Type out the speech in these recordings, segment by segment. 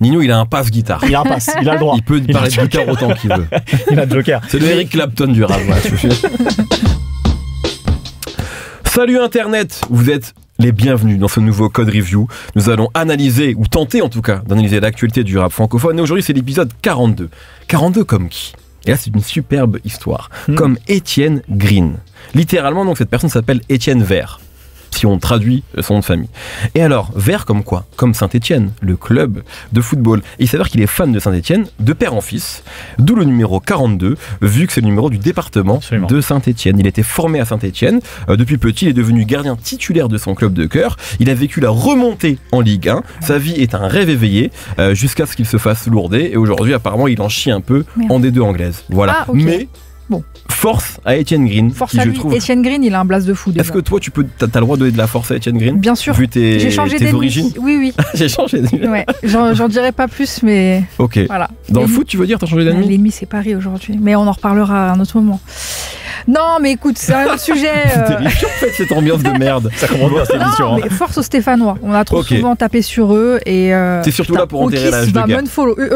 Nino, il a un passe guitare. Il a un passe, il a le droit. Il peut parler de guitare autant qu'il veut. Il a le joker. C'est le Eric Clapton du rap. Salut Internet, vous êtes les bienvenus dans ce nouveau Code Review. Nous allons analyser, ou tenter en tout cas, d'analyser l'actualité du rap francophone. Et aujourd'hui, c'est l'épisode 42. 42 comme qui ? Et là, c'est une superbe histoire. Comme Étienne Green. Littéralement, donc, cette personne s'appelle Étienne Vert, si on traduit son nom de famille. Et alors, Vert comme quoi ? Comme Saint-Étienne, le club de football. Et il s'avère qu'il est fan de Saint-Étienne, de père en fils, d'où le numéro 42, vu que c'est le numéro du département de Saint-Étienne. Il était formé à Saint-Étienne. Depuis petit, il est devenu gardien titulaire de son club de cœur. Il a vécu la remontée en Ligue 1. Sa vie est un rêve éveillé, jusqu'à ce qu'il se fasse lourder. Et aujourd'hui, apparemment, il en chie un peu en D2 anglaise. Voilà. Ah, okay. Mais... bon. Force à Étienne Green. Force qui, à je lui. trouve... Étienne Green, il a un blast de fou. Est-ce que toi, t'as le droit de donner de la force à Étienne Green ? Bien sûr. Vu J'ai changé tes origines. Oui, oui. J'ai changé d'ennemi. Ouais. J'en dirai pas plus, mais. Ok. Voilà. Dans le foot, tu veux dire, t'as changé d'ennemi ? L'ennemi, c'est Paris aujourd'hui. Mais on en reparlera à un autre moment. Non, mais écoute, c'est un autre sujet. C'est terrifiant, en fait, cette ambiance de merde. Ça commence bien cette émission. Non, mais force aux Stéphanois. On a trop souvent tapé sur eux. Et t'es surtout là pour enterrer l'âge de guerre.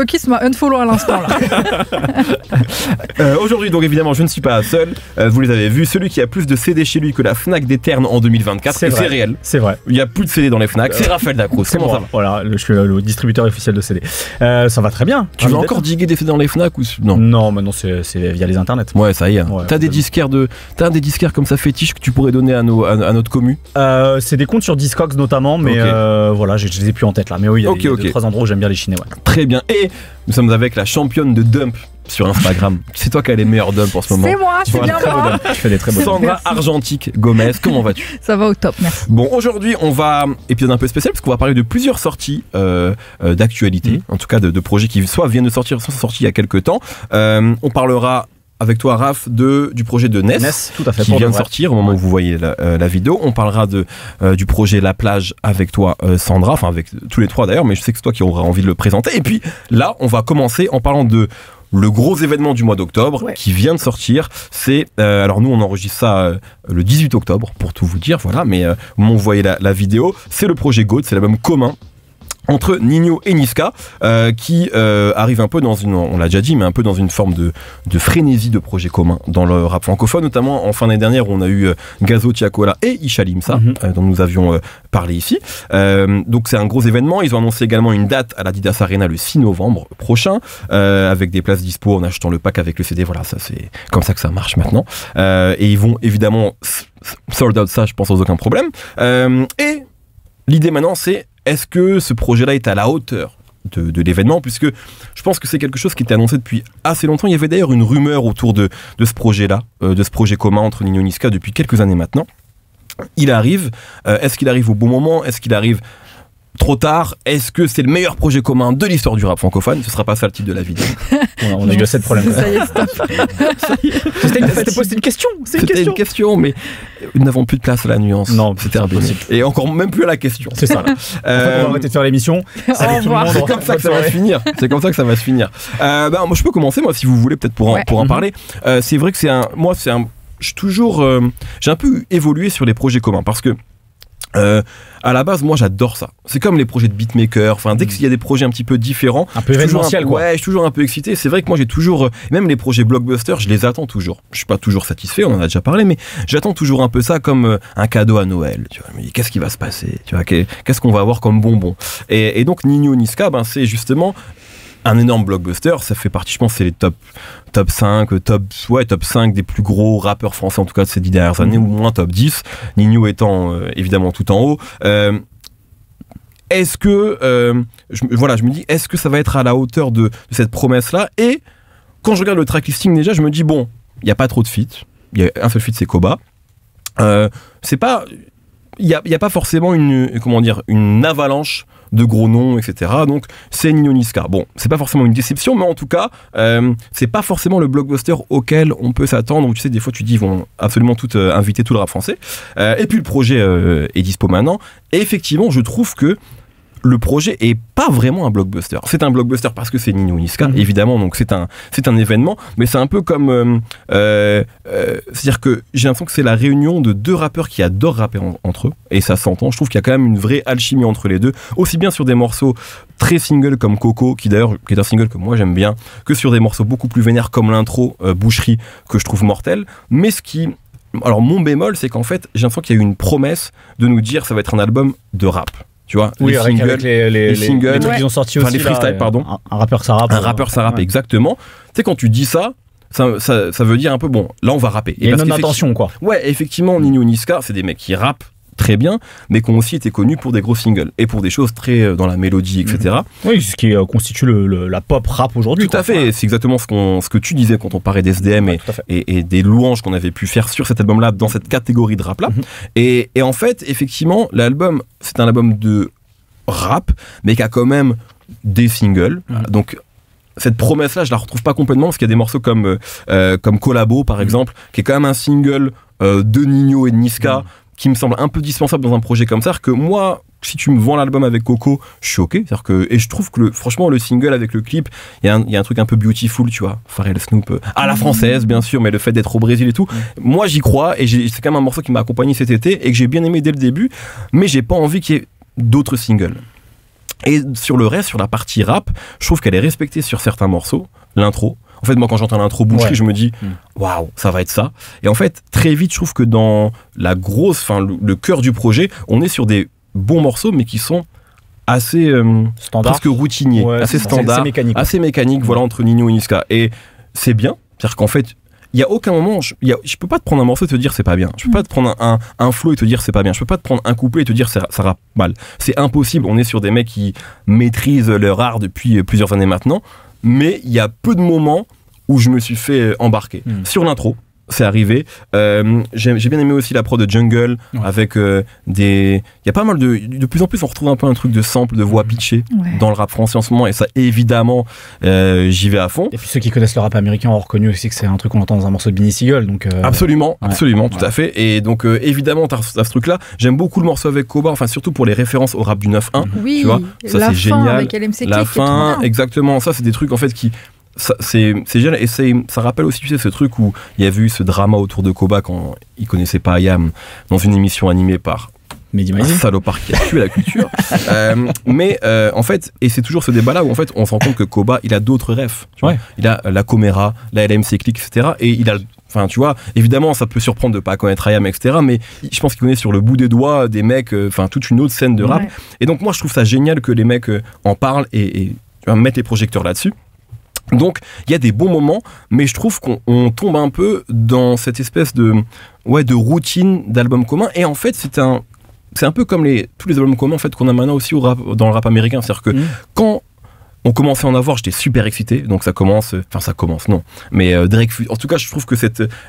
Okis m'a unfollow à l'instant, là. Aujourd'hui, donc évidemment, je ne suis pas seul. Vous les avez vus. Celui qui a plus de CD chez lui que la Fnac des Ternes en 2024. C'est réel. C'est vrai. Il n'y a plus de CD dans les Fnac. C'est Raphaël Dacros. Comment ça va ? Voilà, je suis le distributeur officiel de CD. Ça va très bien. Tu veux encore diguer des CD dans les Fnac ou non ? Non, maintenant c'est via les internets. Ouais, ça y est. Ouais, t'as des disquaires des disquaires comme ça fétiches que tu pourrais donner à notre commu ? C'est des comptes sur Discogs notamment, mais voilà, je les ai plus en tête là. Mais oui, il y a deux, trois endroits où j'aime bien les chiner. Ouais. Très bien. Et nous sommes avec la championne de dump sur Instagram. C'est toi qui as les meilleurs dumps en ce moment. C'est moi, c'est bien moi. Je fais des très beaux dumps. Sandra Argentique Gomez, comment vas-tu ? Ça va au top, merci. Bon, aujourd'hui, on va, épisode un peu spécial, parce qu'on va parler de plusieurs sorties d'actualité, en tout cas de projets qui soit viennent de sortir, soit sont sortis il y a quelques temps. On parlera avec toi, Raph, du projet de Ness, tout à fait, qui vient de sortir au moment où vous voyez la vidéo. On parlera du projet La Plage avec toi, Sandra, enfin avec tous les trois d'ailleurs, mais je sais que c'est toi qui auras envie de le présenter. Et puis là, on va commencer en parlant de le gros événement du mois d'octobre qui vient de sortir. C'est alors nous on enregistre ça le 18 octobre pour tout vous dire, voilà. Mais au moment où vous voyez la vidéo, c'est le projet GOAT, c'est l'album commun entre Ninho et Niska, qui arrive un peu dans on l'a déjà dit, mais un peu dans une forme de frénésie de projets communs dans le rap francophone, notamment en fin d'année dernière où on a eu Gazo, Tiakola et Isha Limsa, dont nous avions parlé ici. Donc c'est un gros événement. Ils ont annoncé également une date à l'Adidas Arena le 6 novembre prochain, avec des places dispo en achetant le pack avec le CD. Voilà, ça c'est comme ça que ça marche maintenant. Et ils vont évidemment sold out ça, je pense, sans aucun problème. Et l'idée maintenant, c'est est-ce que ce projet-là est à la hauteur de l'événement, puisque je pense que c'est quelque chose qui était annoncé depuis assez longtemps. Il y avait d'ailleurs une rumeur autour de ce projet-là, de ce projet commun entre Ninho et Niska depuis quelques années maintenant. Il arrive. Est-ce qu'il arrive au bon moment ? Est-ce qu'il arrive trop tard? Est-ce que c'est le meilleur projet commun de l'histoire du rap francophone? Ce sera pas ça le titre de la vidéo. On a eu assez de problèmes. Ça y est, stop. C'était une question. C'était une question, mais nous n'avons plus de place à la nuance. Non, c'était impossible. Et encore même plus à la question. C'est ça. En fait, on va arrêter de faire l'émission. Salut tout le monde. C'est comme ça que ça va se finir. C'est comme ça que ça va se finir. Moi, je peux commencer, moi, si vous voulez, peut-être pour en parler. C'est vrai que j'ai un peu évolué sur les projets communs parce que à la base, moi j'adore ça. C'est comme les projets de beatmaker. Enfin, dès qu'il y a des projets un petit peu différents, un peu événementiel, quoi. Ouais, je suis toujours un peu excité. C'est vrai que moi j'ai toujours, même les projets blockbuster, je les attends toujours. Je suis pas toujours satisfait, on en a déjà parlé, mais j'attends toujours un peu ça comme un cadeau à Noël. Tu vois, mais qu'est-ce qui va se passer? Tu vois, qu'est-ce qu'on va avoir comme bonbon? Et donc Ninho Niska, c'est justement un énorme blockbuster. Ça fait partie, je pense, c'est les top 5, top 5 des plus gros rappeurs français, en tout cas de ces 10 dernières années, ou moins top 10. Ninho étant évidemment tout en haut. Est-ce que, je me dis, est-ce que ça va être à la hauteur de cette promesse-là? Et quand je regarde le tracklisting déjà, je me dis, bon, il n'y a pas trop de feats. Il y a un seul feat, c'est Koba. C'est pas... Il y a pas forcément une avalanche de gros noms, etc. Donc, c'est Ninho Niska. Bon, c'est pas forcément une déception, mais en tout cas, c'est pas forcément le blockbuster auquel on peut s'attendre, où tu sais, des fois, tu dis, ils vont absolument inviter tout le rap français. Et puis, le projet est dispo maintenant. Et effectivement, je trouve que le projet est pas vraiment un blockbuster. C'est un blockbuster parce que c'est Ninho Niska, évidemment, donc c'est un événement, mais c'est un peu comme c'est-à-dire que j'ai l'impression que c'est la réunion de deux rappeurs qui adorent rapper entre eux, et ça s'entend. Je trouve qu'il y a quand même une vraie alchimie entre les deux, aussi bien sur des morceaux très singles comme Coco, qui d'ailleurs est un single que moi j'aime bien, que sur des morceaux beaucoup plus vénères comme l'intro Boucherie, que je trouve mortel. Mais alors mon bémol, c'est qu'en fait j'ai l'impression qu'il y a eu une promesse de nous dire ça va être un album de rap. Tu vois, oui, avec les singles, trucs qu'ils ont sortis aussi, les freestyles, pardon. Un rappeur ça rappe. Un rappeur ça rappe, exactement. Tu sais, quand tu dis ça veut dire un peu, bon, là on va rapper. Il y a une intention, quoi. Ouais, effectivement, Ninho Niska, c'est des mecs qui rappent très bien, mais qui ont aussi été connus pour des gros singles et pour des choses très dans la mélodie, etc. Oui, ce qui constitue la pop rap aujourd'hui. Tout à fait, c'est exactement ce que tu disais quand on parlait d'SDM et des louanges qu'on avait pu faire sur cet album-là, dans cette catégorie de rap-là. Et en fait, effectivement, l'album, c'est un album de rap, mais qui a quand même des singles. Donc, cette promesse-là, je la retrouve pas complètement, parce qu'il y a des morceaux comme Collabo, par exemple, qui est quand même un single de Ninho et de Niska, qui me semble un peu dispensable dans un projet comme ça, que moi, si tu me vends l'album avec Coco, je suis ok. Et je trouve que franchement, le single avec le clip, il y a un truc un peu beautiful, tu vois, Pharrell Snoop, à la française, bien sûr, mais le fait d'être au Brésil et tout, moi j'y crois, et c'est quand même un morceau qui m'a accompagné cet été, et que j'ai bien aimé dès le début, mais j'ai pas envie qu'il y ait d'autres singles. Et sur le reste, sur la partie rap, je trouve qu'elle est respectée sur certains morceaux, l'intro. En fait, moi, quand j'entends l'intro Boucherie, je me dis, waouh, ça va être ça. Et en fait, très vite, je trouve que dans le cœur du projet, on est sur des bons morceaux, mais qui sont assez presque routiniers, assez standards, assez mécaniques, voilà, entre Ninho et Niska. Et c'est bien, c'est-à-dire qu'en fait, il y a aucun moment, je peux pas te prendre un morceau et te dire c'est pas bien. Je peux pas te prendre un flow et te dire c'est pas bien. Je peux pas te prendre un couplet et te dire ça rappe mal. C'est impossible. On est sur des mecs qui maîtrisent leur art depuis plusieurs années maintenant. Mais il y a peu de moments où je me suis fait embarquer. Sur l'intro, c'est arrivé. J'ai bien aimé aussi la prod de Jungle, avec il y a pas mal de plus en plus on retrouve un peu un truc de sample, de voix pitchée dans le rap français en ce moment, et ça évidemment j'y vais à fond. Et puis ceux qui connaissent le rap américain ont reconnu aussi que c'est un truc qu'on entend dans un morceau de Benny Siegel, donc absolument, tout à fait. Et donc évidemment t'as ce truc là. J'aime beaucoup le morceau avec Koba, enfin surtout pour les références au rap du 9-1. Oui, tu vois, ça c'est génial. Avec LMC la fin, exactement, ça c'est des trucs en fait qui c'est génial, et ça rappelle aussi, tu sais, ce truc où il y avait eu ce drama autour de Koba quand il connaissait pas IAM dans une émission animée par un salopard qui a tué la culture. Mais en fait, et c'est toujours ce débat là où en fait on se rend compte que Koba il a d'autres refs, tu vois. Il a la Comera, la LMC Click, etc. Et il a, enfin tu vois, évidemment ça peut surprendre de pas connaître IAM, etc. Mais je pense qu'il connaît sur le bout des doigts des mecs, enfin toute une autre scène de rap. Et donc moi je trouve ça génial que les mecs en parlent et tu vois, mettent les projecteurs là-dessus. Donc il y a des bons moments, mais je trouve qu'on tombe un peu dans cette espèce de routine d'album commun. Et en fait c'est un peu comme tous les albums communs en fait qu'on a maintenant aussi dans le rap américain. C'est-à-dire que quand on commençait à en avoir, j'étais super excité. Donc ça commence, non. Mais Drake Future, en tout cas, je trouve que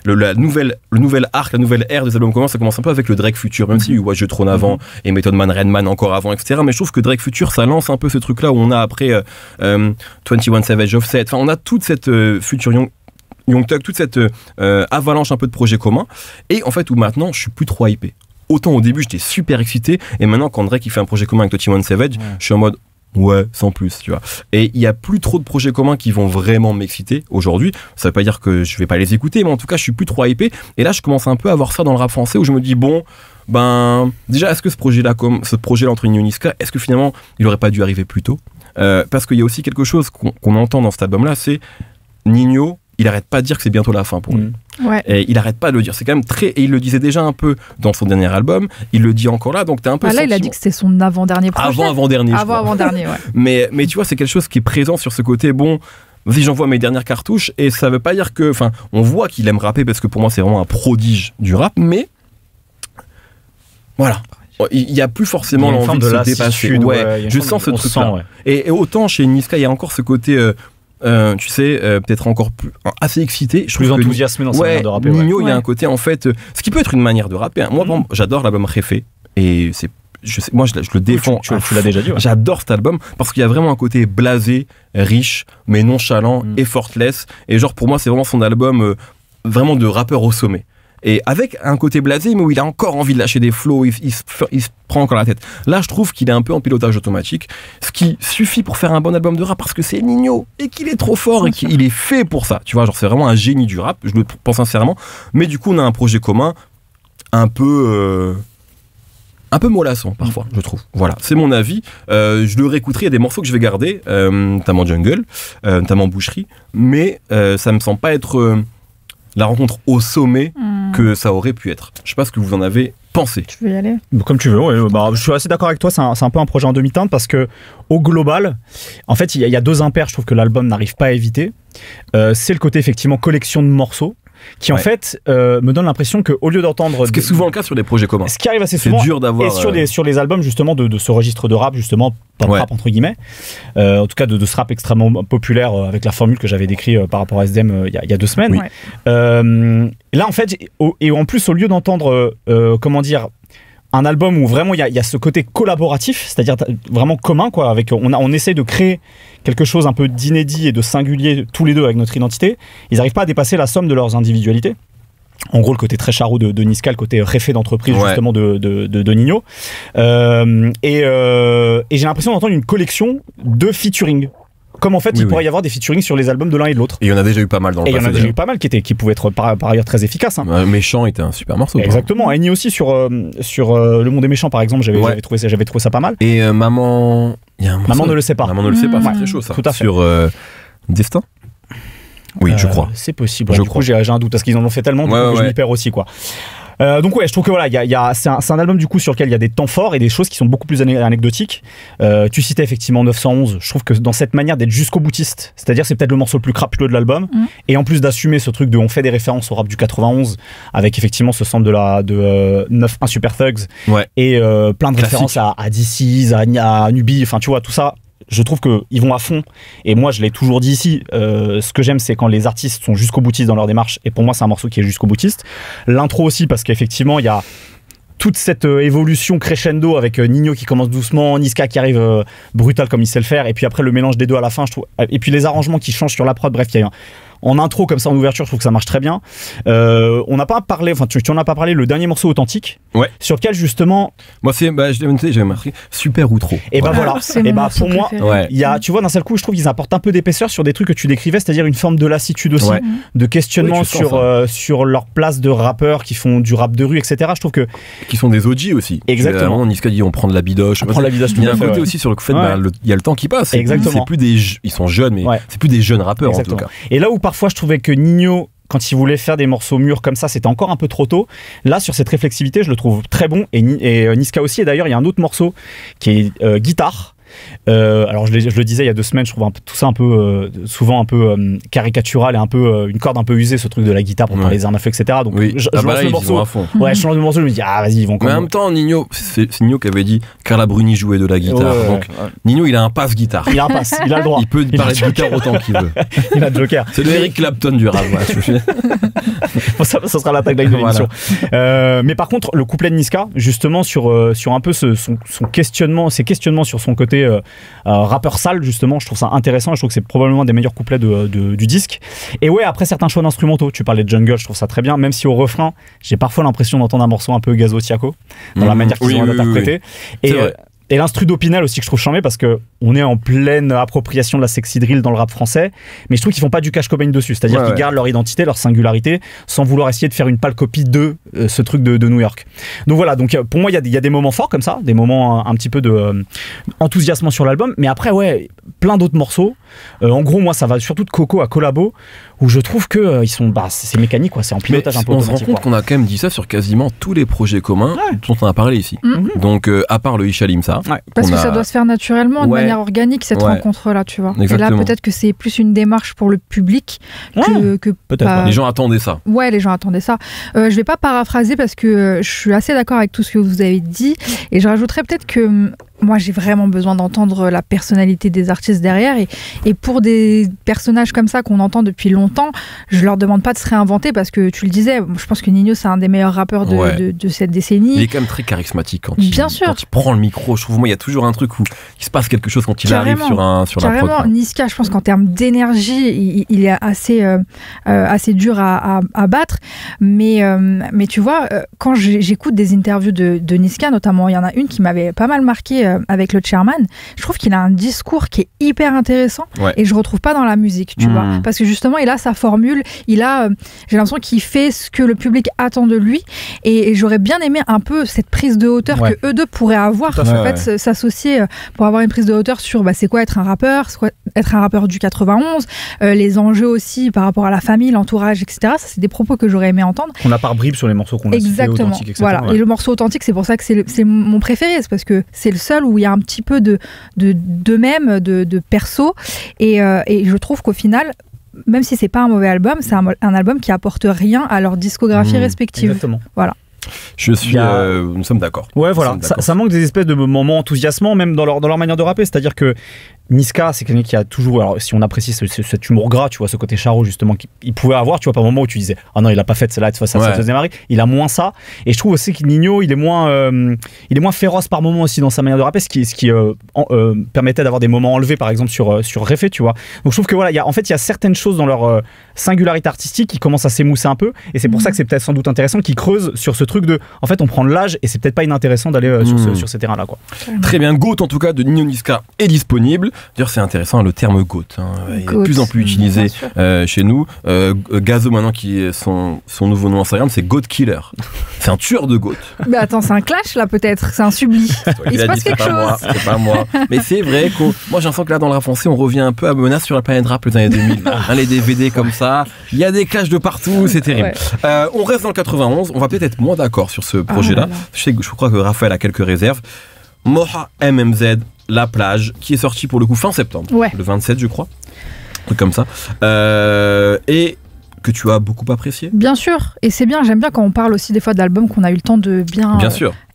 le nouvel arc, la nouvelle ère des albums communs, ça commence un peu avec le Drake Future, même si je trône avant, et Method Man, Redman encore avant, etc. Mais je trouve que Drake Future, ça lance un peu ce truc-là où on a après 21 Savage, Offset. Enfin, on a toute cette Future Young Thug, toute cette avalanche un peu de projets communs. Et en fait, où maintenant, je suis plus trop hypé. Autant au début, j'étais super excité, et maintenant, quand Drake il fait un projet commun avec 21 Savage, je suis en mode sans plus, tu vois. Et il y a plus trop de projets communs qui vont vraiment m'exciter aujourd'hui. Ça veut pas dire que je vais pas les écouter, mais en tout cas je suis plus trop hypé. Et là je commence un peu à voir ça dans le rap français, où je me dis déjà est-ce que ce projet-là entre Ninho et Niska, est-ce que finalement il aurait pas dû arriver plus tôt, parce qu'il y a aussi quelque chose qu'on entend dans cet album-là, c'est Ninho, il arrête pas de dire que c'est bientôt la fin pour lui. Et il arrête pas de le dire. C'est quand même et il le disait déjà un peu dans son dernier album. Il le dit encore là. Donc t'as un peu. Là, il a dit que c'était son avant-dernier projet. Avant-dernier. Avant-dernier, mais tu vois, c'est quelque chose qui est présent sur ce côté. Bon, vas-y, j'envoie mes dernières cartouches. Et ça veut pas dire que. Enfin, on voit qu'il aime rapper parce que pour moi, c'est vraiment un prodige du rap. Mais voilà. Il n'y a plus forcément l'envie de se dépasser. Je sens ce truc-là. Et autant chez Niska, il y a encore ce côté. Tu sais, peut-être encore assez excité. Je plus enthousiasmé dans sa manière de rapper. Ninho, il y a un côté en fait, ce qui peut être une manière de rapper. Moi, par exemple, j'adore l'album Réfé, et moi, je le défends. Tu l'as déjà dit. J'adore cet album parce qu'il y a vraiment un côté blasé, riche, mais nonchalant, effortless. Et genre pour moi, c'est vraiment son album, vraiment de rappeur au sommet. et avec un côté blasé, mais où il a encore envie de lâcher des flows, il se prend encore la tête. Là, je trouve qu'il est un peu en pilotage automatique, ce qui suffit pour faire un bon album de rap, parce que c'est Ninho, et qu'il est trop fort, et qu'il est fait pour ça. Tu vois, genre, c'est vraiment un génie du rap, je le pense sincèrement, mais du coup, on a un projet commun un peu mollasson parfois, je trouve. Voilà, c'est mon avis. Je le réécouterai, il y a des morceaux que je vais garder, notamment Jungle, notamment Boucherie, mais ça me semble pas être la rencontre au sommet que ça aurait pu être. Je sais pas ce que vous en avez pensé. Tu veux y aller ? Comme tu veux, ouais. Je suis assez d'accord avec toi, c'est un peu un projet en demi-teinte parce que au global, en fait, il y a deux impairs, je trouve que l'album n'arrive pas à éviter. C'est le côté effectivement collection de morceaux qui en fait me donne l'impression qu'au lieu d'entendre... Ce qui est souvent le cas sur des projets communs. Ce qui arrive assez souvent. C'est dur d'avoir... Et sur les albums justement de ce registre de rap, justement, pop rap entre guillemets, en tout cas de ce rap extrêmement populaire avec la formule que j'avais décrite par rapport à SDM il y a 2 semaines. Oui. Là en fait, et en plus au lieu d'entendre, comment dire... un album où vraiment il y a ce côté collaboratif, c'est-à-dire vraiment commun, quoi, avec on essaie de créer quelque chose un peu d'inédit et de singulier tous les deux avec notre identité. Ils n'arrivent pas à dépasser la somme de leurs individualités. En gros, le côté très charou de Niska, le côté réfé d'entreprise justement de Ninho. Et j'ai l'impression d'entendre une collection de featuring. Comme en fait, il pourrait y avoir des featuring sur les albums de l'un et de l'autre. Et il y en a déjà eu pas mal dans le passé. Et il y en a déjà eu pas mal qui pouvaient être par ailleurs très efficaces. Hein. Méchant était un super morceau. Exactement. Eni aussi sur Le Monde des Méchants, par exemple, j'avais trouvé ça pas mal. Et Maman... Maman ne le sait pas. Maman ne le sait pas, c'est très chaud ça. Tout à fait. Sur Destin. Oui, je crois. C'est possible. Du coup, j'ai un doute parce qu'ils en ont fait tellement que je m'y perds aussi, quoi. Donc ouais, je trouve que voilà, c'est un album du coup sur lequel il y a des temps forts et des choses qui sont beaucoup plus anecdotiques. Tu citais effectivement 911. Je trouve que dans cette manière d'être jusqu'au boutiste, c'est-à-dire c'est peut-être le morceau le plus crapuleux de l'album, et en plus d'assumer ce truc de on fait des références au rap du 91 avec effectivement ce sample de 9-1 Super Thugs et plein de références à DC's, à Nubi, enfin tu vois tout ça. Je trouve qu'ils vont à fond, et moi je l'ai toujours dit ici, ce que j'aime c'est quand les artistes sont jusqu'au boutiste dans leur démarche, et pour moi c'est un morceau qui est jusqu'au boutiste. L'intro aussi, parce qu'effectivement il y a toute cette évolution crescendo avec Ninho qui commence doucement, Niska qui arrive brutal comme il sait le faire, et puis après le mélange des deux à la fin, je trouve, et puis les arrangements qui changent sur la prod, bref, il y a en intro comme ça en ouverture, je trouve que ça marche très bien. On n'a pas parlé, enfin tu en as pas parlé, le dernier morceau Authentique, sur lequel justement moi c'est j'avais marqué super ou trop. Et voilà. Et pour moi il y a, tu vois, d'un seul coup je trouve qu'ils apportent un peu d'épaisseur sur des trucs que tu décrivais, c'est-à-dire une forme de lassitude aussi, de questionnement sur leur place de rappeurs qui font du rap de rue, etc. Je trouve que qui sont des OG aussi. Exactement. Niska dit on prend de la bidoche. Il y a un côté aussi sur le fait il y a le temps qui passe. Exactement. C'est plus ils sont jeunes, mais c'est plus des jeunes rappeurs en tout cas. Et là où parfois je trouvais que Ninho, quand il voulait faire des morceaux mûrs comme ça, c'était encore un peu trop tôt. Là, sur cette réflexivité, je le trouve très bon, et Niska aussi. Et d'ailleurs, il y a un autre morceau qui est Guitare. Alors je le disais il y a 2 semaines, je trouve tout ça un peu souvent un peu caricatural et un peu une corde un peu usée, ce truc de la guitare pour parler des armes à feu, etc. Donc je lance le morceau, je lance le morceau, je me dis vas-y, ils vont. Mais en même temps, Ninho, c'est Ninho qui avait dit Carla Bruni jouait de la guitare. Donc Ninho, il a un passe guitare. Il a un passe, il a le droit. Il peut parler de guitare autant qu'il veut. Il a le Joker. C'est le Eric Clapton du rap. Ça sera la tagline de l'émission. Mais par contre, le couplet de Niska, justement sur un peu son questionnement, ses questionnements sur son côté rappeur sale, justement, je trouve ça intéressant, et je trouve que c'est probablement des meilleurs couplets du disque. Et ouais, après certains choix d'instrumentaux, tu parlais de Jungle, je trouve ça très bien, même si au refrain j'ai parfois l'impression d'entendre un morceau un peu Gazo Tiako dans la manière qu'ils ont d'interpréter. Et l'instru d'Opinel aussi que je trouve charmé, parce que on est en pleine appropriation de la sexy drill dans le rap français, mais je trouve qu'ils font pas du Cash Cobain dessus, c'est-à-dire qu'ils gardent leur identité, leur singularité, sans vouloir essayer de faire une pâle copie de ce truc de New York. Donc voilà, donc pour moi il y a des moments forts comme ça, des moments un petit peu de enthousiasme sur l'album, mais après plein d'autres morceaux. En gros moi ça va surtout de Coco à Collabo, où je trouve que ils sont c'est mécanique, quoi, c'est en pilotage un peu automatique. On se rend compte qu'on a quand même dit ça sur quasiment tous les projets communs dont on a parlé ici. Donc à part le Ishalim ça. Parce que ça doit se faire naturellement, de manière organique, cette rencontre-là, tu vois. Exactement. Et là, peut-être que c'est plus une démarche pour le public que peut-être. Les gens attendaient ça. Ouais, les gens attendaient ça. Je vais pas paraphraser parce que je suis assez d'accord avec tout ce que vous avez dit, et je rajouterais peut-être que moi j'ai vraiment besoin d'entendre la personnalité des artistes derrière et pour des personnages comme ça qu'on entend depuis longtemps, je leur demande pas de se réinventer parce que tu le disais, je pense que Ninho c'est un des meilleurs rappeurs de cette décennie. Il est quand même très charismatique quand Bien sûr. Quand il prend le micro, je trouve moi il y a toujours un truc où il se passe quelque chose quand il arrive sur la prod. Niska, je pense qu'en termes d'énergie, il est assez dur à battre, mais tu vois, quand j'écoute des interviews de Niska, notamment il y en a une qui m'avait pas mal marqué avec le chairman, je trouve qu'il a un discours qui est hyper intéressant et je retrouve pas dans la musique, tu vois, parce que justement il a sa formule, j'ai l'impression qu'il fait ce que le public attend de lui et j'aurais bien aimé un peu cette prise de hauteur que eux deux pourraient avoir, s'associer pour avoir une prise de hauteur sur c'est quoi être un rappeur, être un rappeur du 91, les enjeux aussi par rapport à la famille, l'entourage, etc. Ça c'est des propos que j'aurais aimé entendre. On a par bribes sur les morceaux qu'on a cités, authentiques, etc. Voilà. Et le morceau authentique, c'est pour ça que c'est mon préféré, c'est parce que c'est le seul où il y a un petit peu de perso et je trouve qu'au final, même si c'est pas un mauvais album, c'est un album qui apporte rien à leur discographie respective. Exactement. Voilà. Nous sommes d'accord. Ouais, voilà. Ça manque des espèces de moments enthousiasmants, même dans leur manière de rapper. C'est-à-dire que Niska, c'est quelqu'un qui a toujours, alors si on apprécie cet humour gras, tu vois, ce côté charo justement qu'il pouvait avoir, tu vois, par moment où tu disais ah non il a pas fait celle-là, ça faisait marrer, il a moins ça, et je trouve aussi que Ninho il est moins féroce par moment aussi dans sa manière de rapper, ce qui permettait d'avoir des moments enlevés par exemple sur Réfé, tu vois. Donc je trouve que voilà, il y a certaines choses dans leur singularité artistique qui commencent à s'émousser un peu, et c'est pour ça que c'est peut-être sans doute intéressant qu'ils creusent sur ce truc de en fait on prend de l'âge et c'est peut-être pas inintéressant d'aller sur ces terrains-là, quoi. Très bien, GOAT en tout cas de Ninho Niska est disponible. D'ailleurs c'est intéressant, le terme GOAT il est de plus en plus utilisé chez nous. Gazo maintenant qui est son nouveau nom Instagram, c'est GOAT Killer. C'est un tueur de GOAT. Mais attends, c'est un clash là peut-être, c'est un subli. Il se passe quelque chose. C'est pas moi. Mais c'est vrai que moi j'ai l'impression que là dans le rap français on revient un peu à Menace sur la planète rap les années 2000. Les DVD comme ça, il y a des clashs de partout, c'est terrible. On reste dans le 91, on va peut-être être moins d'accord sur ce projet-là. Je crois que Raphaël a quelques réserves. Moha MMZ, La Plage, qui est sorti pour le coup fin septembre, le 27 je crois, un truc comme ça, et que tu as beaucoup apprécié. Bien sûr, et c'est bien, j'aime bien quand on parle aussi des fois d'albums qu'on a eu le temps de bien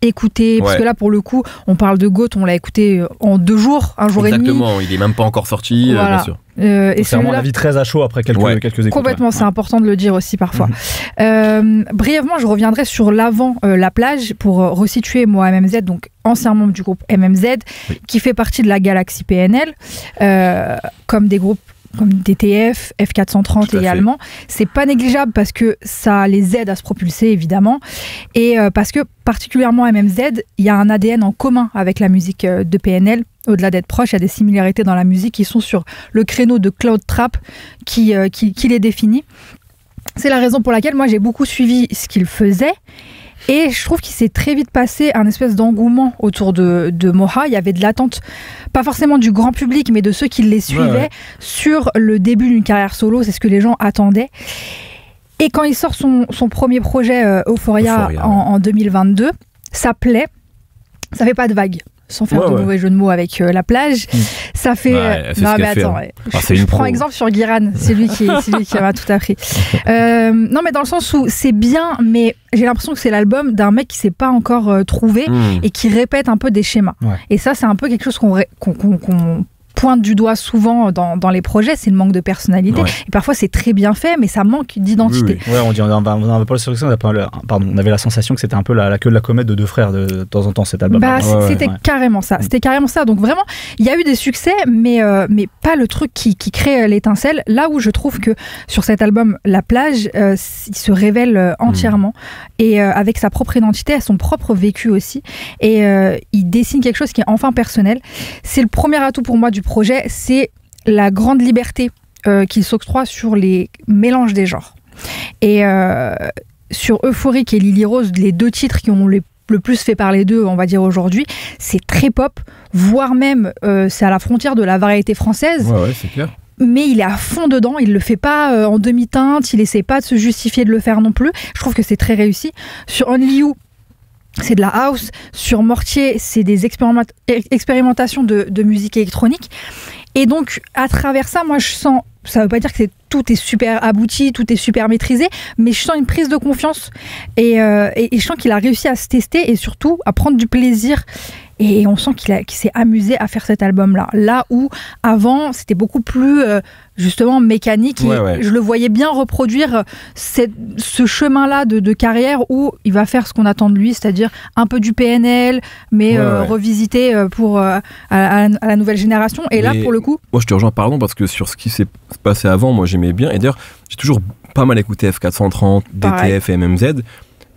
écouter, parce que là pour le coup on parle de GOAT, on l'a écouté en 2 jours, un jour et demi. Exactement, il est même pas encore sorti, bien sûr. Et c'est vraiment un avis très à chaud après quelques écoutes. Complètement, c'est important de le dire aussi parfois. Brièvement, je reviendrai sur l'avant La Plage pour resituer Moha MMZ, donc ancien membre du groupe MMZ, qui fait partie de la galaxie PNL, comme des groupes comme DTF, F430 également. C'est pas négligeable parce que ça les aide à se propulser évidemment, et parce que particulièrement MMZ, il y a un ADN en commun avec la musique de PNL. Au-delà d'être proche, il y a des similarités dans la musique qui sont sur le créneau de Cloud Trap qui les définit. C'est la raison pour laquelle moi j'ai beaucoup suivi ce qu'il faisait. Et je trouve qu'il s'est très vite passé un espèce d'engouement autour de Moha. Il y avait de l'attente, pas forcément du grand public, mais de ceux qui les suivaient sur le début d'une carrière solo. C'est ce que les gens attendaient. Et quand il sort son premier projet Euphoria en 2022, ça plaît, ça fait pas de vague. Sans faire de mauvais jeu de mots avec La Plage, ça fait. Non mais attends, je prends exemple sur Guiran, c'est lui qui m'a tout appris. Non mais dans le sens où c'est bien, mais j'ai l'impression que c'est l'album d'un mec qui s'est pas encore trouvé et qui répète un peu des schémas. Et ça c'est un peu quelque chose qu'on pointe du doigt souvent dans les projets, c'est le manque de personnalité. Et parfois c'est très bien fait, mais ça manque d'identité. On avait pas on avait la sensation que c'était un peu la queue de la comète de 2 frères de temps en temps cet album. C'était carrément ça. C'était carrément ça. Donc vraiment, il y a eu des succès, mais pas le truc qui crée l'étincelle. Là où je trouve que sur cet album, La Plage, il se révèle entièrement et avec sa propre identité, son propre vécu aussi. Et il dessine quelque chose qui est enfin personnel. C'est le premier atout pour moi du projet, c'est la grande liberté qu'il s'octroie sur les mélanges des genres. Et sur Euphorique et Lily Rose, les 2 titres qui ont le plus fait parler d'eux, on va dire aujourd'hui, c'est très pop, voire même c'est à la frontière de la variété française. C'est clair. Mais il est à fond dedans, il le fait pas en demi-teinte, il essaie pas de se justifier de le faire non plus. Je trouve que c'est très réussi. Sur Only You, c'est de la house. Sur Mortier, c'est des expérimentations de musique électronique. Et donc, à travers ça, moi, je sens... Ça veut pas dire que tout est super abouti, tout est super maîtrisé, mais je sens une prise de confiance. Et je sens qu'il a réussi à se tester et surtout à prendre du plaisir Et on sent qu'il s'est amusé à faire cet album-là. Là où, avant, c'était beaucoup plus, justement, mécanique. Et je le voyais bien reproduire ce chemin-là de carrière où il va faire ce qu'on attend de lui, c'est-à-dire un peu du PNL, mais revisité pour à la nouvelle génération. Et là, pour le coup... Moi, je te rejoins, pardon, parce que sur ce qui s'est passé avant, moi, j'aimais bien. Et d'ailleurs, j'ai toujours pas mal écouté F430, DTF et MMZ.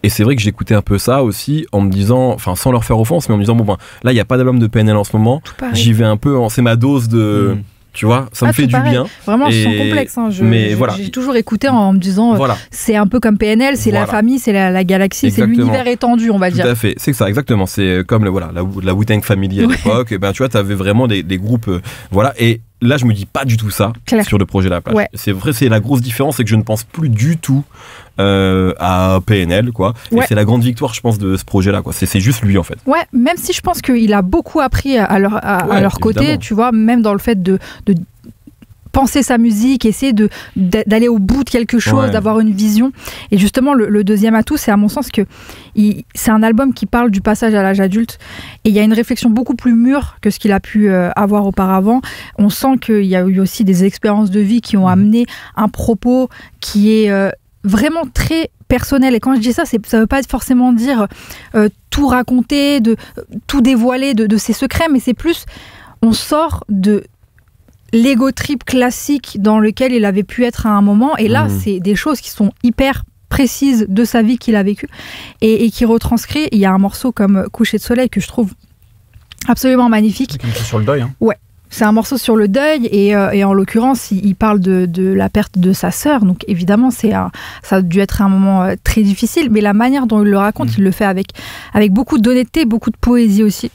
Et c'est vrai que j'écoutais un peu ça aussi en me disant, enfin sans leur faire offense, mais en me disant, bon ben là il n'y a pas d'album de PNL en ce moment, j'y vais un peu, c'est ma dose de... Tu vois, ça me fait du bien. Vraiment, sans complexe. Hein. J'ai toujours écouté en me disant, c'est un peu comme PNL, c'est la famille, c'est la galaxie, exactement. C'est l'univers étendu, on va dire. Tout à fait, c'est ça, exactement. C'est comme la Wu-Tang Family à l'époque. Et ben, tu vois, tu avais vraiment des groupes. Et là, je me dis pas du tout ça sur le projet La Plage. Ouais. C'est vrai, c'est la grosse différence, c'est que je ne pense plus du tout à PNL, quoi. Et c'est la grande victoire, je pense, de ce projet-là, quoi. C'est juste lui, en fait. Ouais, même si je pense qu'il a beaucoup appris à leur côté, tu vois, même dans le fait de penser sa musique, essayer d'aller au bout de quelque chose, d'avoir une vision. Et justement, le deuxième atout, c'est à mon sens que c'est un album qui parle du passage à l'âge adulte. Et il y a une réflexion beaucoup plus mûre que ce qu'il a pu avoir auparavant. On sent qu'il y a eu aussi des expériences de vie qui ont amené un propos qui est vraiment très personnel. Et quand je dis ça, ça veut pas forcément dire tout raconter, tout dévoiler de ses secrets, mais c'est plus, on sort de l'ego trip classique dans lequel il avait pu être à un moment, et là c'est des choses qui sont hyper précises de sa vie qu'il a vécue et qui retranscrit. Il y a un morceau comme Coucher de soleil que je trouve absolument magnifique. C'est sur le deuil, hein. Ouais. C'est un morceau sur le deuil et en l'occurrence, il parle de la perte de sa sœur. Donc évidemment, ça a dû être un moment très difficile, mais la manière dont il le raconte, il le fait avec beaucoup d'honnêteté, beaucoup de poésie aussi.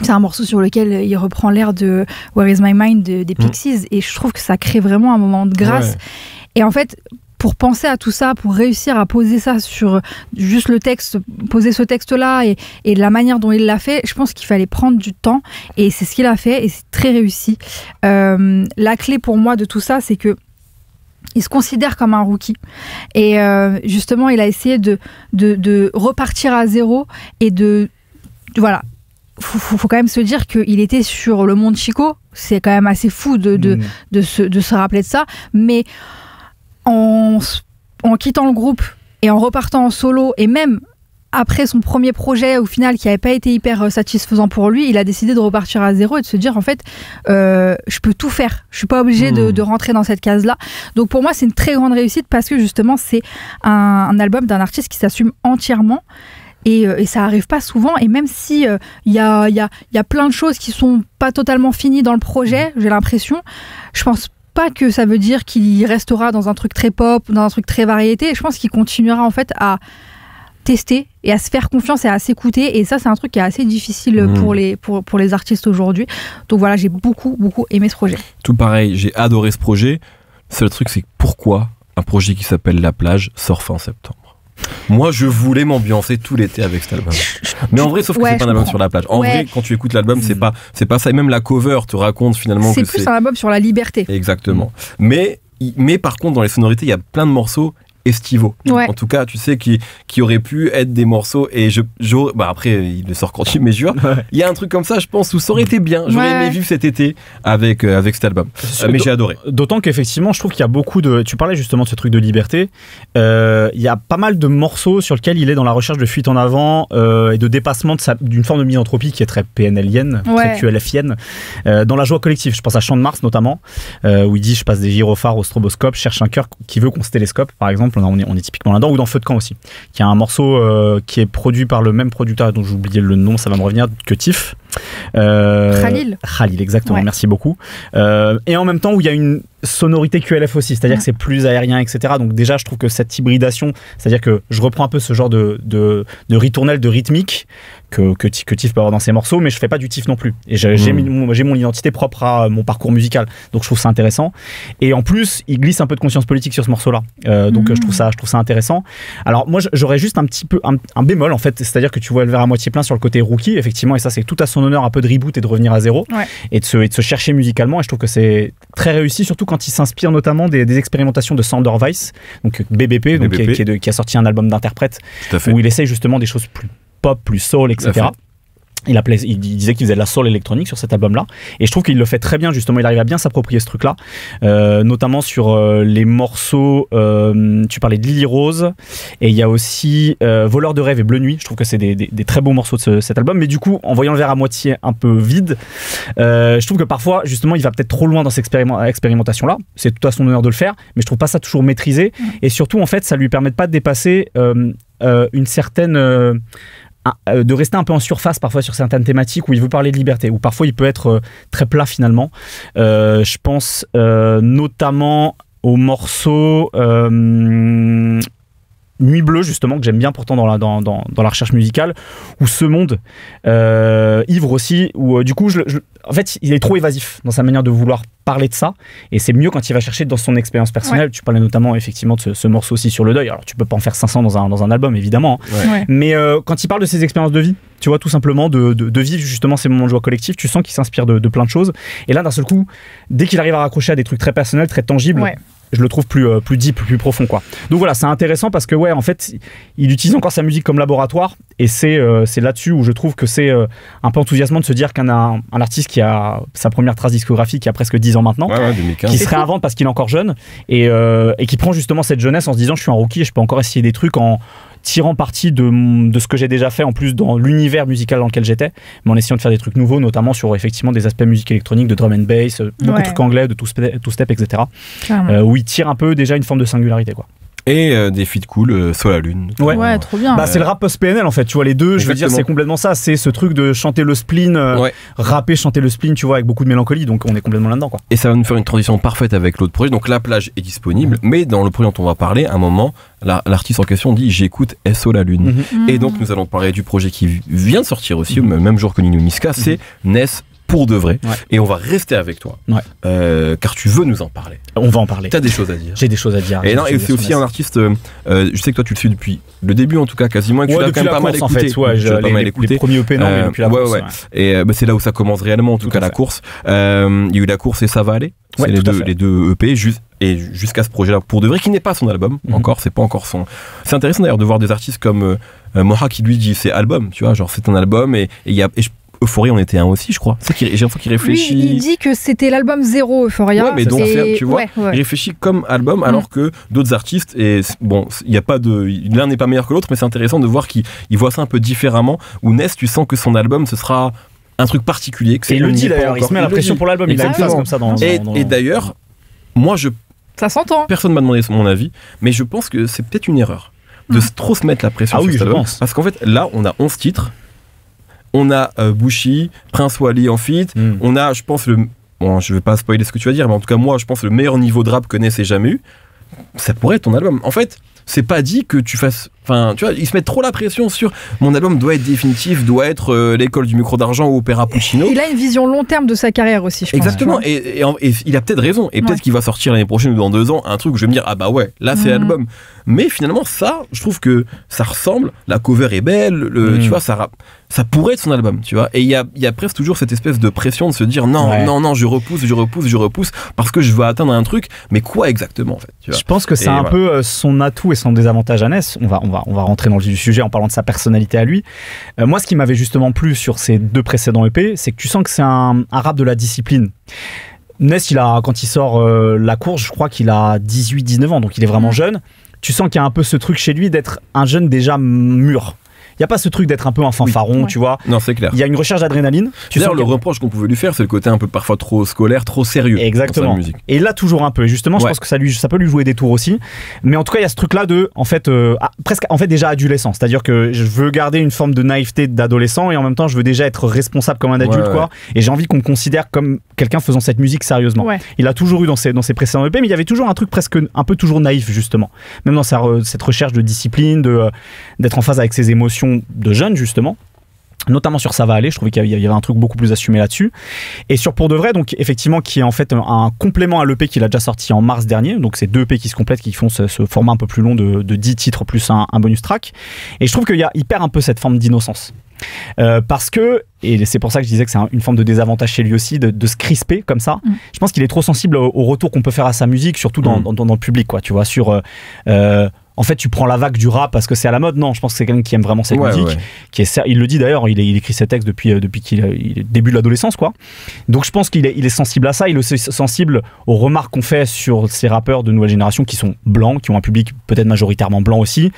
C'est un morceau sur lequel il reprend l'air de Where Is My Mind des Pixies et je trouve que ça crée vraiment un moment de grâce. Et en fait, pour penser à tout ça, pour réussir à poser ça sur juste le texte, poser ce texte-là et la manière dont il l'a fait, je pense qu'il fallait prendre du temps et c'est ce qu'il a fait et c'est très réussi. La clé pour moi de tout ça, c'est que il se considère comme un rookie et justement, il a essayé de repartir à zéro et voilà. Faut quand même se dire qu'il était sur le Monte Chico. C'est quand même assez fou de se rappeler de ça. Mais en quittant le groupe et en repartant en solo, et même après son premier projet au final qui n'avait pas été hyper satisfaisant pour lui, il a décidé de repartir à zéro et de se dire en fait je peux tout faire, je suis pas obligé de rentrer dans cette case là. Donc pour moi c'est une très grande réussite parce que justement c'est un album d'un artiste qui s'assume entièrement. Et ça arrive pas souvent, et même si y a plein de choses qui sont pas totalement finies dans le projet, j'ai l'impression, je pense pas que ça veut dire qu'il restera dans un truc très pop, dans un truc très variété. Je pense qu'il continuera en fait à tester et à se faire confiance et à s'écouter, et ça c'est un truc qui est assez difficile pour les artistes aujourd'hui. Donc voilà, j'ai beaucoup aimé ce projet. Tout pareil, j'ai adoré ce projet. Le seul truc, c'est pourquoi un projet qui s'appelle La Plage sort fin septembre. Moi, je voulais m'ambiancer tout l'été avec cet album. Mais en vrai, sauf que c'est pas un album sur la plage. En vrai, quand tu écoutes l'album, c'est pas ça. Et même la cover te raconte finalement que c'est plus un album sur la liberté. Exactement. Mais par contre, dans les sonorités, il y a plein de morceaux estivaux. En tout cas, tu sais, qui auraient pu être des morceaux, et après il le sort quand mais jure, il y a un truc comme ça, je pense, où ça aurait été bien. J'aurais aimé vivre cet été avec cet album. Mais j'ai adoré. D'autant qu'effectivement, je trouve qu'il y a beaucoup de... Tu parlais justement de ce truc de liberté. Il y a pas mal de morceaux sur lesquels il est dans la recherche de fuite en avant et de dépassement d'une forme de misanthropie qui est très PNLienne, très QLFienne. Dans la joie collective, je pense à Champ de Mars notamment, où il dit: je passe des gyrophares au stroboscope, cherche un cœur qui veut qu'on se télescope, par exemple. On est typiquement là-dedans. Ou dans Feu de camp aussi, qui a un morceau qui est produit par le même producteur dont j'ai oublié le nom, ça va me revenir, que Tiff. Khalil, exactement, merci beaucoup. Et en même temps où il y a une sonorité QLF aussi, c'est-à-dire que c'est plus aérien, etc. Donc déjà, je trouve que cette hybridation, c'est-à-dire que je reprends un peu ce genre de ritournelle, de rythmique que Tiff peut avoir dans ses morceaux, mais je fais pas du Tiff non plus. Et j'ai mon identité propre à mon parcours musical, donc je trouve ça intéressant. Et en plus, il glisse un peu de conscience politique sur ce morceau-là, donc je trouve ça intéressant. Alors moi, j'aurais juste un petit peu un bémol en fait, c'est-à-dire que tu vois le verre à moitié plein sur le côté rookie, effectivement, et ça c'est tout à son honneur, un peu de reboot et de revenir à zéro, et de se chercher musicalement. Et je trouve que c'est très réussi, surtout quand il s'inspire notamment des expérimentations de Sander Weiss, donc BBP, donc qui a sorti un album d'interprète où il essaye justement des choses plus pop, plus soul, etc. il disait qu'il faisait de la soul électronique sur cet album-là, et je trouve qu'il le fait très bien, justement. Il arrive à bien s'approprier ce truc-là, notamment sur les morceaux. Tu parlais de Lily Rose, et il y a aussi Voleur de rêve et Bleu Nuit. Je trouve que c'est des très beaux morceaux de cet album, mais du coup, en voyant le verre à moitié un peu vide, je trouve que parfois, justement, il va peut-être trop loin dans cette expérimentation-là. C'est tout à son honneur de le faire, mais je trouve pas ça toujours maîtrisé, et surtout, en fait, ça lui permet pas de dépasser une certaine... de rester un peu en surface parfois sur certaines thématiques où il veut parler de liberté, où parfois il peut être très plat finalement. Je pense notamment au morceau Nuit Bleue, justement, que j'aime bien pourtant dans la recherche musicale, ou Ce Monde, Ivre aussi, où du coup en fait il est trop évasif dans sa manière de vouloir parler de ça, et c'est mieux quand il va chercher dans son expérience personnelle. Ouais. Tu parlais notamment effectivement de ce morceau aussi sur le deuil. Alors tu peux pas en faire 500 dans un album évidemment, hein. Ouais. Mais quand il parle de ses expériences de vie, tu vois, tout simplement de vivre justement ces moments de joie collective, tu sens qu'il s'inspire de plein de choses, et là d'un seul coup, dès qu'il arrive à raccrocher à des trucs très personnels, très tangibles, ouais, je le trouve plus deep, plus profond, quoi. Donc voilà, c'est intéressant parce que ouais, en fait, il utilise encore sa musique comme laboratoire, et c'est là-dessus où je trouve que c'est un peu enthousiasmant de se dire un artiste qui a sa première trace discographique qui a presque 10 ans maintenant, ouais, 2015, qui se réinvente parce qu'il est encore jeune, et qui prend justement cette jeunesse en se disant je suis un rookie et je peux encore essayer des trucs en tirant parti de ce que j'ai déjà fait, en plus dans l'univers musical dans lequel j'étais, mais en essayant de faire des trucs nouveaux, notamment sur effectivement des aspects musique électronique, de drum and bass, beaucoup de trucs anglais, de two-step, etc. Où il tire un peu déjà une forme de singularité, quoi. Et des feats cool, Sur la Lune. Ouais, trop bien. Bah, c'est le rap post-PNL en fait, tu vois, les deux. Exactement. Je veux dire, c'est complètement ça. C'est ce truc de chanter le spleen, rapper, chanter le spleen, tu vois, avec beaucoup de mélancolie. Donc on est complètement là-dedans, quoi. Et ça va nous faire une transition parfaite avec l'autre projet. Donc La Plage est disponible, mais dans le projet dont on va parler, à un moment, l'artiste en question dit j'écoute SO La Lune. Et donc nous allons parler du projet qui vient de sortir aussi, même jour que Nino Niska, c'est Ness pour de vrai, et on va rester avec toi, car tu veux nous en parler. On va en parler. T'as des choses à dire. J'ai des choses à dire. Et non, et c'est aussi un artiste. Je sais que toi tu le suis depuis le début en tout cas quasiment, et que tu l'as quand même pas mal écouté. En fait, pas mal écouté. Les premiers EP, non, mais depuis la course. Et c'est là où ça commence réellement, en tout cas la course. Il y a eu la course et Ça va aller. C'est les deux EP jusqu'à ce projet-là pour de vrai, qui n'est pas son album encore. C'est pas encore son. C'est intéressant d'ailleurs de voir des artistes comme Moha qui lui dit c'est album, tu vois, genre c'est un album, et il y a. Euphoria, on était un aussi, je crois. J'ai l'impression qu'il réfléchit. Lui, il dit que c'était l'album 0 Euphoria. Ouais, mais donc, tu vois, il réfléchit comme album, alors que d'autres artistes, et bon, il y a pas de. L'un n'est pas meilleur que l'autre, mais c'est intéressant de voir qu'il voit ça un peu différemment. Où Ness, tu sens que son album, ce sera un truc particulier. Que il le dit d'ailleurs, il se met la pression pour l'album, il a une phase comme ça dans. Et d'ailleurs, moi, ça s'entend. Personne m'a demandé mon avis, mais je pense que c'est peut-être une erreur de trop se mettre la pression sur cet album. Parce qu'en fait, là, on a 11 titres. On a Bushi, Prince Wally en feat. On a, je pense, bon, je vais pas spoiler ce que tu vas dire, mais en tout cas, moi, je pense le meilleur niveau de rap que Ness ait jamais eu. Ça pourrait être ton album. En fait, c'est pas dit que tu fasses. Enfin, tu vois, ils se mettent trop la pression sur mon album doit être définitif, doit être l'école du micro d'argent ou Opéra Puccino. Il a une vision long terme de sa carrière aussi, je pense. Exactement, et il a peut-être raison. Et peut-être qu'il va sortir l'année prochaine ou dans 2 ans un truc où je vais me dire, ah bah ouais, là c'est l'album. Mais finalement, ça, je trouve que ça ressemble. La cover est belle, tu vois, ça pourrait être son album, tu vois. Et il y a presque toujours cette espèce de pression de se dire non, je repousse parce que je veux atteindre un truc, mais quoi exactement en fait, tu vois. Je pense que c'est un peu son atout et son désavantage à Ness. On va rentrer dans le vif du sujet en parlant de sa personnalité à lui. Moi, ce qui m'avait justement plu sur ses 2 précédents EP, c'est que tu sens que c'est un rap de la discipline. Ness, quand il sort La Course, je crois qu'il a 18-19 ans, donc il est vraiment jeune. Tu sens qu'il y a un peu ce truc chez lui d'être un jeune déjà mûr. Il n'y a pas ce truc d'être un peu un fanfaron, tu vois. Non, c'est clair. Il y a une recherche d'adrénaline. D'ailleurs, le reproche qu'on pouvait lui faire, c'est le côté un peu parfois trop scolaire, trop sérieux. Exactement. Dans sa musique. Et là, toujours un peu. Et justement, je pense que ça peut lui jouer des tours aussi. Mais en tout cas, il y a ce truc-là de, en fait, presque déjà adolescent. C'est-à-dire que je veux garder une forme de naïveté d'adolescent et en même temps, je veux déjà être responsable comme un adulte, quoi. Et j'ai envie qu'on me considère comme quelqu'un faisant cette musique sérieusement. Ouais. Il a toujours eu dans ses précédents EP, mais il y avait toujours un truc presque un peu toujours naïf, justement. Même dans cette recherche de discipline, d'être en phase avec ses émotions de jeune, justement, notamment sur Ça va aller. Je trouvais qu'il y avait un truc beaucoup plus assumé là-dessus, et sur Pour de vrai, donc effectivement, qui est en fait un complément à l'EP qu'il a déjà sorti en mars dernier. Donc c'est 2 EP qui se complètent, qui font ce format un peu plus long de 10 titres plus un bonus track, et je trouve qu'il perd un peu cette forme d'innocence. Parce que, et c'est pour ça que je disais que c'est une forme de désavantage chez lui aussi, de se crisper comme ça. Je pense qu'il est trop sensible au retour qu'on peut faire à sa musique, surtout dans le public, quoi, tu vois, sur en fait, tu prends la vague du rap parce que c'est à la mode. Non, je pense que c'est quelqu'un qui aime vraiment cette musique. Il le dit d'ailleurs, il écrit ses textes depuis qu'il est début de l'adolescence, quoi. Donc je pense qu'il est sensible à ça. Il est sensible aux remarques qu'on fait sur ces rappeurs de nouvelle génération qui sont blancs, qui ont un public peut-être majoritairement blanc aussi.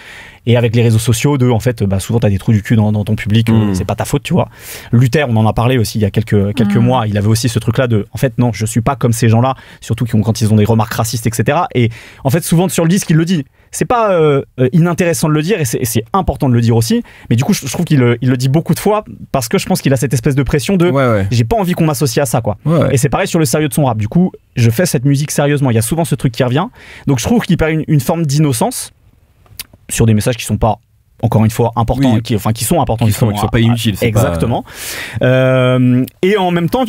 Et avec les réseaux sociaux, en fait, souvent t'as des trous du cul dans ton public, c'est pas ta faute, tu vois. Luther, on en a parlé aussi il y a quelques mois, il avait aussi ce truc-là de, en fait, non, je suis pas comme ces gens-là, surtout quand ils ont des remarques racistes, etc. Et en fait, souvent sur le disque, il le dit. C'est pas inintéressant de le dire, et c'est important de le dire aussi, mais du coup, je trouve qu'il le dit beaucoup de fois, parce que je pense qu'il a cette espèce de pression de j'ai pas envie qu'on m'associe à ça, quoi. Et c'est pareil sur le sérieux de son rap. Du coup, je fais cette musique sérieusement. Il y a souvent ce truc qui revient. Donc je trouve qu'il perd une forme d'innocence sur des messages qui sont pas, encore une fois, importants, qui sont importants, qui sont pas inutiles. Exactement. Et en même temps,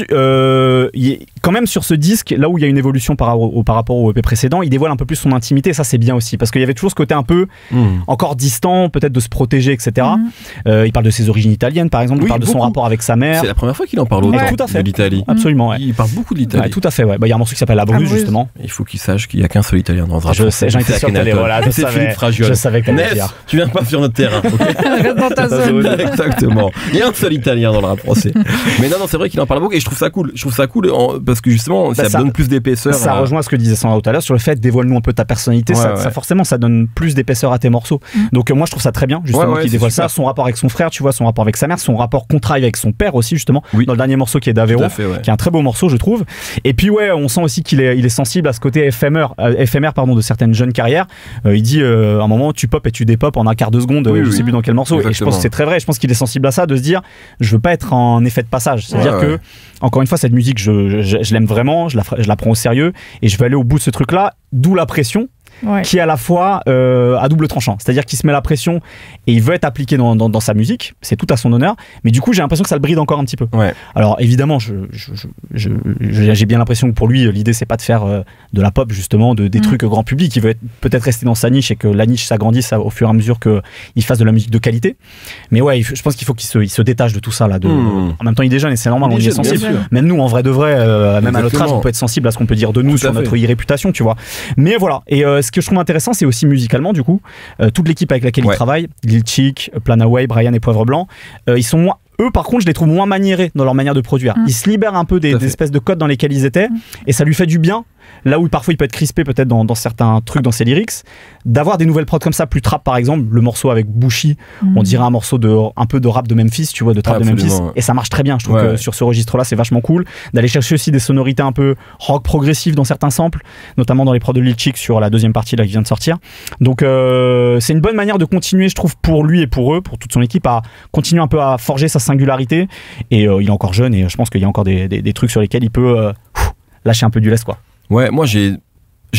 quand même sur ce disque, là où il y a une évolution par rapport au EP précédent, il dévoile un peu plus son intimité. Ça, c'est bien aussi, parce qu'il y avait toujours ce côté un peu encore distant, peut-être de se protéger, etc. Il parle de ses origines italiennes, par exemple. Il parle de son rapport avec sa mère. C'est la première fois qu'il en parle autant de l'Italie. Absolument. Ouais. Il parle beaucoup de l'Italie. Tout à fait. Ouais. Il y a un morceau qui s'appelle La Bruse, justement. Il faut qu'il sache qu'il y a qu'un seul Italien dans ce rap. Je sais, j'en étais sûr que t'allais, voilà, je savais que t'allais dire. Tu viens pas sur notre terrain. Reste dans ta zone. Exactement. Il y a un seul Italien dans le rap français. Mais non, c'est vrai qu'il en parle beaucoup et je trouve ça cool. Parce que justement, ça donne plus d'épaisseur. Ça rejoint ce que disait Sandra tout à l'heure sur le fait dévoile-nous un peu ta personnalité. Forcément, ça donne plus d'épaisseur à tes morceaux. Donc moi, je trouve ça très bien, justement, qu'il dévoile ça. Son rapport avec son frère, tu vois, son rapport avec sa mère, son rapport qu'on travaille avec son père aussi, justement, dans le dernier morceau qui est d'Aveyron, qui est un très beau morceau, je trouve. Et puis, on sent aussi qu'il est sensible à ce côté éphémère de certaines jeunes carrières. Il dit, à un moment, tu pop et tu dépop en un quart de seconde, je sais plus dans quel morceau. Et je pense que c'est très vrai. Je pense qu'il est sensible à ça, de se dire, je veux pas être en effet de passage. C'est-à-dire que, encore une fois, cette musique, je l'aime vraiment, je la prends au sérieux et je vais aller au bout de ce truc-là, d'où la pression. Qui est à la fois à double tranchant, c'est-à-dire qu'il se met la pression et il veut être appliqué dans sa musique, c'est tout à son honneur, mais du coup j'ai l'impression que ça le bride encore un petit peu. Alors évidemment j'ai bien l'impression que pour lui l'idée c'est pas de faire de la pop justement, des trucs grand public, il veut peut-être rester dans sa niche et que la niche s'agrandisse au fur et à mesure qu'il fasse de la musique de qualité, mais je pense qu'il faut qu'il se détache de tout ça là. En même temps il est jeune et c'est normal, on y est sensible, même nous en vrai de vrai, même à notre âge on peut être sensible à ce qu'on peut dire de nous sur notre irréputation, tu vois, mais voilà. Et ce que je trouve intéressant, c'est aussi musicalement, du coup, toute l'équipe avec laquelle il travaille, Lil Chick, Planaway, Brian et Poivre Blanc, ils sont moins. Eux, par contre, je les trouve moins maniérés dans leur manière de produire. Ils se libèrent un peu des espèces de codes dans lesquels ils étaient, et ça lui fait du bien. Là où parfois il peut être crispé peut-être dans certains trucs dans ses lyrics, d'avoir des nouvelles prods comme ça, plus trap par exemple, le morceau avec Bushi, on dirait un morceau un peu de rap de Memphis, tu vois, de trap de Memphis, et ça marche très bien. Je trouve que sur ce registre-là, c'est vachement cool d'aller chercher aussi des sonorités un peu rock progressif dans certains samples, notamment dans les prods de Lil Chick sur la deuxième partie là qui vient de sortir. Donc c'est une bonne manière de continuer, je trouve, pour lui et pour eux, pour toute son équipe, à continuer un peu à forger sa singularité. Et il est encore jeune et je pense qu'il y a encore des trucs sur lesquels il peut lâcher un peu du lest, quoi. Ouais, moi j'ai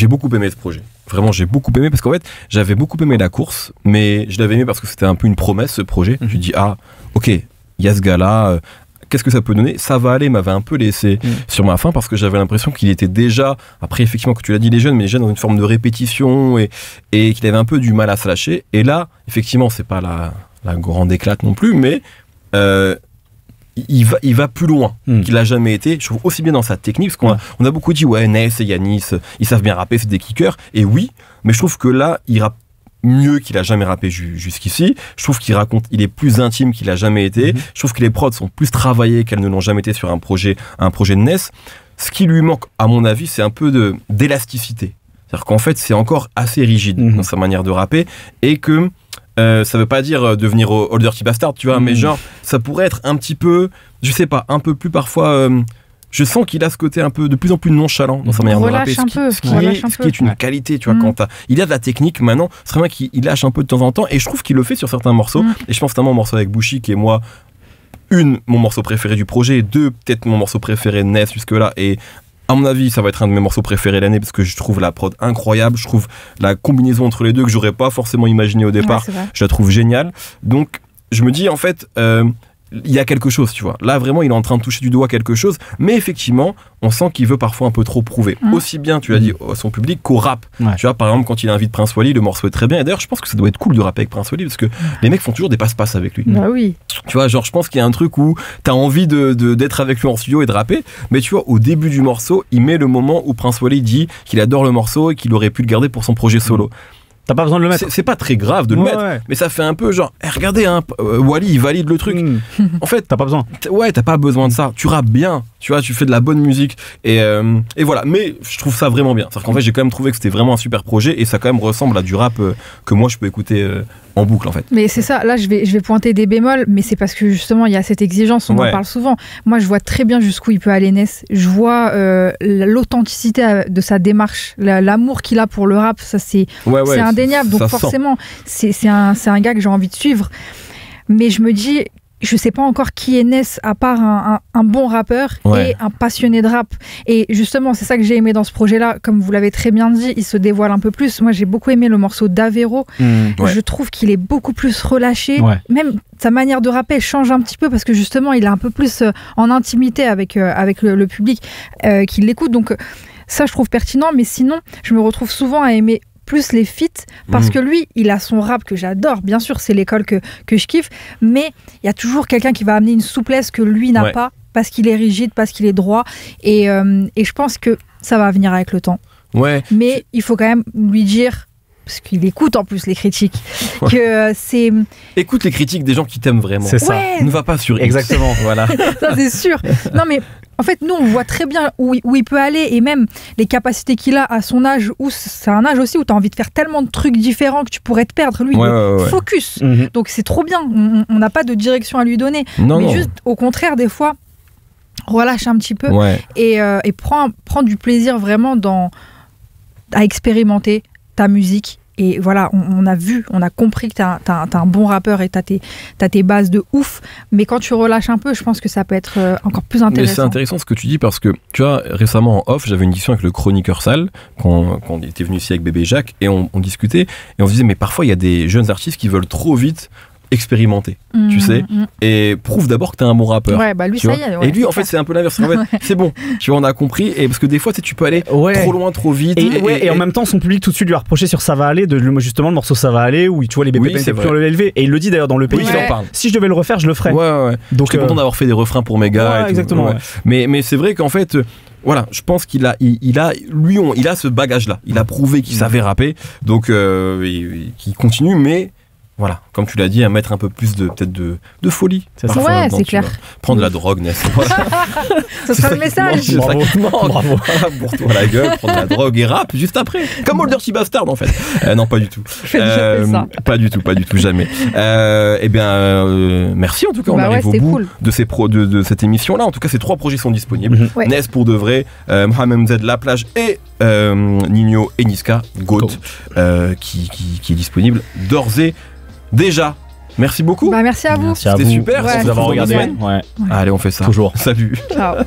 beaucoup aimé ce projet. Vraiment, j'ai beaucoup aimé parce qu'en fait, j'avais beaucoup aimé la course, mais je l'avais aimé parce que c'était un peu une promesse, ce projet. Je me dis, ok, il y a ce gars-là, qu'est-ce que ça peut donner ? Ça va aller, m'avait un peu laissé sur ma faim parce que j'avais l'impression qu'il était déjà, après effectivement, que tu l'as dit, les jeunes, mais déjà dans une forme de répétition et qu'il avait un peu du mal à se lâcher. Et là, effectivement, c'est pas la grande éclate non plus, mais il va plus loin qu'il a jamais été. Je trouve aussi bien dans sa technique, parce qu'on a beaucoup dit Ness et Yanis, ils savent bien rapper, c'est des kickers, et oui, mais je trouve que là il rappe mieux qu'il a jamais rappé jusqu'ici. Je trouve il est plus intime qu'il a jamais été. Je trouve que les prods sont plus travaillés qu'elles ne l'ont jamais été sur un projet de Ness. Ce qui lui manque, à mon avis, c'est un peu d'élasticité. C'est-à-dire qu'en fait, c'est encore assez rigide dans sa manière de rapper, et que ça veut pas dire devenir Old Dirty Bastard, tu vois, mais genre, ça pourrait être un petit peu, je sais pas, un peu plus parfois. Je sens qu'il a ce côté un peu de plus en plus nonchalant dans sa manière de rapper, ce qui est une qualité, tu vois, il a de la technique maintenant, c'est vraiment qu'il lâche un peu de temps en temps, et je trouve qu'il le fait sur certains morceaux, et je pense notamment au morceau avec Bushi, qui est moi, mon morceau préféré du projet, peut-être mon morceau préféré de Ness jusque-là, et à mon avis, ça va être un de mes morceaux préférés de l'année parce que je trouve la prod incroyable, je trouve la combinaison entre les deux que j'aurais pas forcément imaginé au départ, je la trouve géniale. Donc, je me dis, en fait, il y a quelque chose, tu vois. Là, vraiment, il est en train de toucher du doigt quelque chose, mais effectivement, on sent qu'il veut parfois un peu trop prouver. Aussi bien, tu l'as dit, à son public qu'au rap. Tu vois, par exemple, quand il invite Prince Wally, le morceau est très bien. Et d'ailleurs, je pense que ça doit être cool de rapper avec Prince Wally parce que les mecs font toujours des passe-passe avec lui. Bah oui. Tu vois, genre, je pense qu'il y a un truc où t'as envie d'être avec lui en studio et de rapper, mais tu vois, au début du morceau, il met le moment où Prince Wally dit qu'il adore le morceau et qu'il aurait pu le garder pour son projet solo. T'as pas besoin de le mettre. C'est pas très grave de le mettre, mais ça fait un peu genre, regardez, hein, Wally, il valide le truc. En fait, t'as pas besoin. T'as pas besoin de ça. Tu rappes bien, tu vois, tu fais de la bonne musique. Et voilà. Mais je trouve ça vraiment bien. C'est-à-dire qu'en fait, j'ai quand même trouvé que c'était vraiment un super projet et ça quand même ressemble à du rap que moi je peux écouter en boucle en fait. Mais c'est ça, là je vais pointer des bémols, mais c'est parce que justement il y a cette exigence, on en parle souvent. Moi je vois très bien jusqu'où il peut aller Ness. Je vois l'authenticité de sa démarche, l'amour qu'il a pour le rap, ça c'est indéniable. Donc forcément c'est un gars que j'ai envie de suivre. Mais je me dis, je sais pas encore qui est Ness à part un bon rappeur et un passionné de rap. Et justement, c'est ça que j'ai aimé dans ce projet-là. Comme vous l'avez très bien dit, il se dévoile un peu plus. Moi, j'ai beaucoup aimé le morceau d'Avero. Je trouve qu'il est beaucoup plus relâché. Même sa manière de rapper change un petit peu parce que justement, il est un peu plus en intimité avec le public qui l'écoute. Donc ça, je trouve pertinent. Mais sinon, je me retrouve souvent à aimer plus les feats, parce que lui, il a son rap que j'adore, bien sûr, c'est l'école que je kiffe, mais il y a toujours quelqu'un qui va amener une souplesse que lui n'a pas, parce qu'il est rigide, parce qu'il est droit, et je pense que ça va venir avec le temps. Mais il faut quand même lui dire, parce qu'il écoute en plus les critiques, que c'est... Écoute les critiques des gens qui t'aiment vraiment. C'est ça. Ne va pas sur X. Exactement, voilà. Ça, c'est sûr. Non, mais en fait, nous, on voit très bien où il peut aller et même les capacités qu'il a à son âge, où c'est un âge aussi où tu as envie de faire tellement de trucs différents que tu pourrais te perdre. Lui, il est focus. Donc, c'est trop bien. On n'a pas de direction à lui donner. Mais juste, au contraire, des fois, relâche un petit peu et prends du plaisir vraiment à expérimenter ta musique. Et voilà, on a compris que t'as un bon rappeur et t'as tes bases de ouf, mais quand tu relâches un peu, je pense que ça peut être encore plus intéressant. Mais c'est intéressant ce que tu dis parce que, tu vois, récemment en off, j'avais une discussion avec le chroniqueur Sal, quand il était venu ici avec Bébé Jacques, et on discutait, et on se disait, mais parfois il y a des jeunes artistes qui veulent trop vite expérimenter, tu sais, et prouve d'abord que t'es un bon rappeur. Lui ça y est. Et lui, en fait, c'est un peu l'inverse. En fait, c'est bon, tu vois, on a compris, et parce que des fois, tu peux aller trop loin, trop vite. Et en même temps, son public tout de suite lui a reproché sur Ça va aller, justement le morceau Ça va aller, où tu vois les BPM étaient plus élevés, et il le dit d'ailleurs dans le pays, il en parle. Si je devais le refaire, je le ferais. Donc, je suis content d'avoir fait des refrains pour mes gars. Exactement. Mais c'est vrai qu'en fait, voilà, je pense qu'il a ce bagage-là. Il a prouvé qu'il savait rapper, donc qu'il continue, mais voilà, comme tu l'as dit, à mettre un peu plus peut-être de folie. C'est ça. C'est clair. Prendre de la drogue, Ness. Ça sera le message. Bravo. Pour toi la gueule, prendre de la drogue et rap juste après. Comme Old Dirty Bastard en fait. Non, pas du tout. Pas du tout, jamais. Merci en tout cas, on arrive au bout de cette émission-là. En tout cas, ces 3 projets sont disponibles. Ness pour de vrai, Mohamed Z, La Plage et Nino et Niska, Goat, qui est disponible d'ores et déjà. Merci beaucoup. Merci à vous. C'était super. Merci d'avoir regardé. Allez, on fait ça. Toujours. Salut. Ciao.